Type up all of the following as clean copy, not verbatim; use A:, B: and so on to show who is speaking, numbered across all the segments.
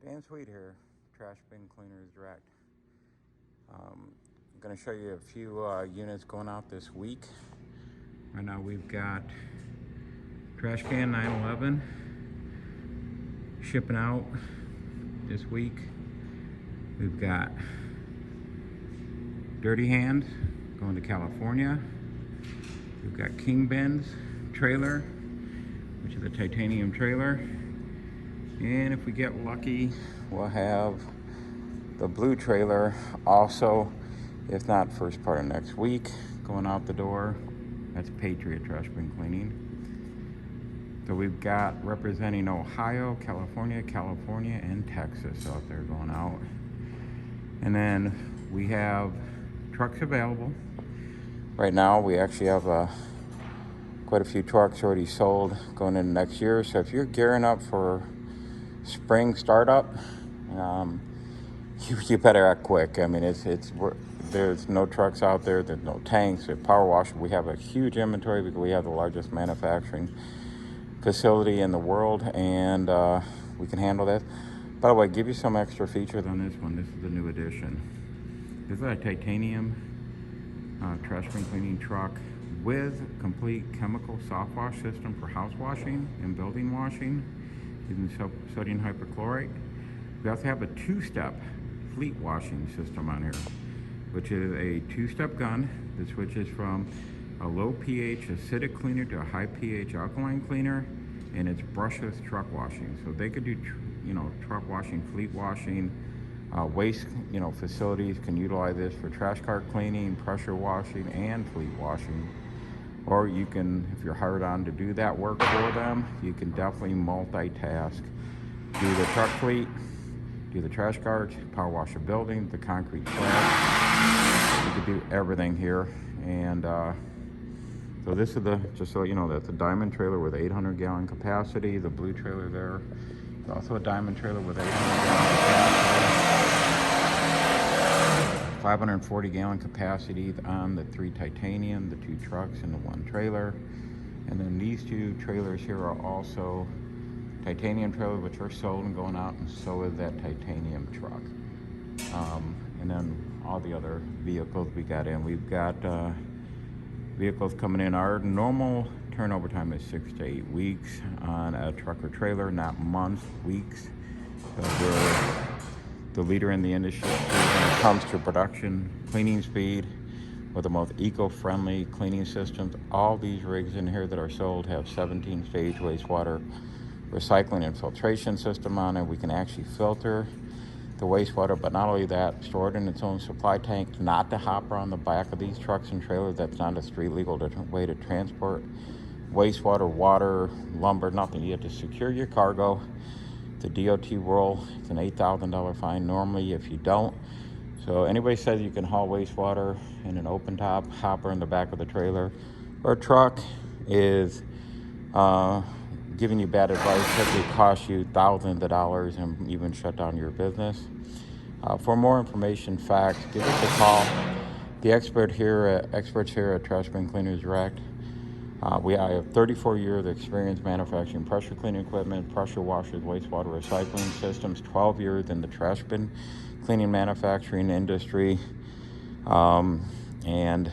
A: Dan Sweet here, Trash Bin Cleaners Direct. I'm going to show you a few units going out this week. Right now we've got Trash Can 911 shipping out this week. We've got Dirty Hands going to California. We've got King Ben's trailer, which is a titanium trailer. And if we get lucky, we'll have the blue trailer also, if not first part of next week, going out the door. That's Patriot Trash Bin Cleaning. So we've got representing Ohio, California, and Texas out there going out. And then we have trucks available. Right now we actually have quite a few trucks already sold going into next year. So if you're gearing up for spring startup, you better act quick. I mean, there's no trucks out there. There's no tanks. There's power washer. We have a huge inventory because we have the largest manufacturing facility in the world, and we can handle that. By the way, give you some extra features on this one. This is the new addition. This is a titanium trash bin cleaning truck with complete chemical soft wash system for house washing and building washing using sodium hypochlorite. We also have a two-step fleet washing system on here, which is a two-step gun that switches from a low pH acidic cleaner to a high pH alkaline cleaner, and it's brushless truck washing. So they could do, truck washing, fleet washing. Waste, facilities can utilize this for trash cart cleaning, pressure washing, and fleet washing. Or you can, if you're hired on to do that work for them, you can definitely multitask. Do the truck fleet, do the trash carts, power wash a building, the concrete slab. You could do everything here. And so this is just so you know, that's a diamond trailer with 800-gallon capacity. The blue trailer there is also a diamond trailer with 800-gallon capacity. 540-gallon capacity on the 3 titanium, the 2 trucks, and the 1 trailer. And then these 2 trailers here are also titanium trailers, which are sold and going out, and so is that titanium truck. And then all the other vehicles we got in. We've got vehicles coming in. Our normal turnover time is 6 to 8 weeks on a truck or trailer, not months, weeks. So we're the leader in the industry when it comes to production, cleaning speed, with the most eco-friendly cleaning systems. All these rigs in here that are sold have 17-stage wastewater recycling and filtration system on it. We can actually filter the wastewater, but not only that, store it in its own supply tank, not the hopper on the back of these trucks and trailers. That's not a street legal way to transport wastewater, water, lumber, nothing. You have to secure your cargo. The DOT rule, it's an $8,000 fine normally if you don't. So anybody says you can haul wastewater in an open top hopper in the back of the trailer or truck is giving you bad advice. It could cost you thousands of dollars and even shut down your business. For more information, facts, give us a call. The experts here at Trash Bin Cleaners Direct. I have 34 years of experience manufacturing pressure cleaning equipment, pressure washers, wastewater recycling systems, 12 years in the trash bin cleaning manufacturing industry. And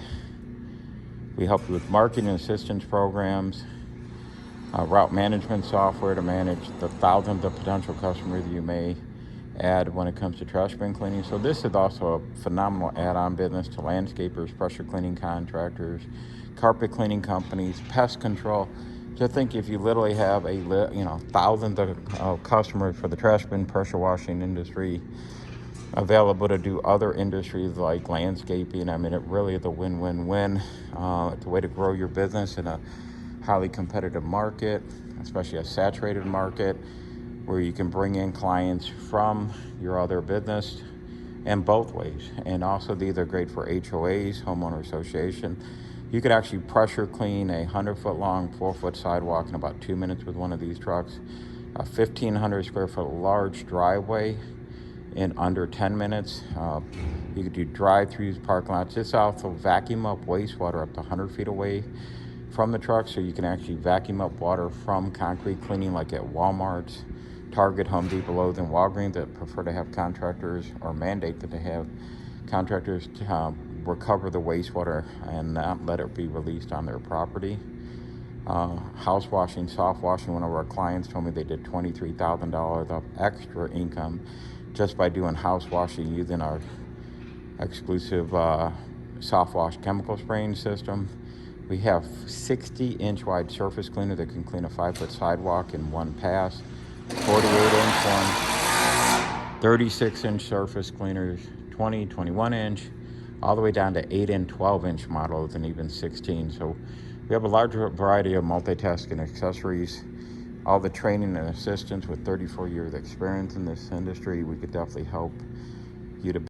A: we help you with marketing assistance programs, route management software to manage the thousands of potential customers you may add when it comes to trash bin cleaning. So this is also a phenomenal add-on business to landscapers, pressure cleaning contractors, carpet cleaning companies, pest control. Just think if you literally have thousands of customers for the trash bin pressure washing industry available to do other industries like landscaping. I mean, it really is a win-win-win. It's a way to grow your business in a highly competitive market, especially a saturated market where you can bring in clients from your other business in both ways. And also these are great for HOAs, homeowner association. You could actually pressure clean a 100-foot long, 4-foot sidewalk in about 2 minutes with one of these trucks. A 1,500 square foot large driveway in under 10 minutes. You could do drive-throughs, parking lots. This also vacuum up wastewater up to 100 feet away from the truck, so you can actually vacuum up water from concrete cleaning like at Walmart's, Target, Home Depot, Lowe's, and Walgreens that prefer to have contractors or mandate that they have contractors to recover the wastewater and not let it be released on their property. House washing, soft washing, one of our clients told me they did $23,000 of extra income just by doing house washing using our exclusive soft wash chemical spraying system. We have 60-inch wide surface cleaner that can clean a 5-foot sidewalk in one pass, 48-inch one, 36-inch surface cleaners, 20, 21-inch, all the way down to 8 and 12-inch models, and even 16. So we have a large variety of multitasking accessories. All the training and assistance with 34 years experience in this industry, we could definitely help you to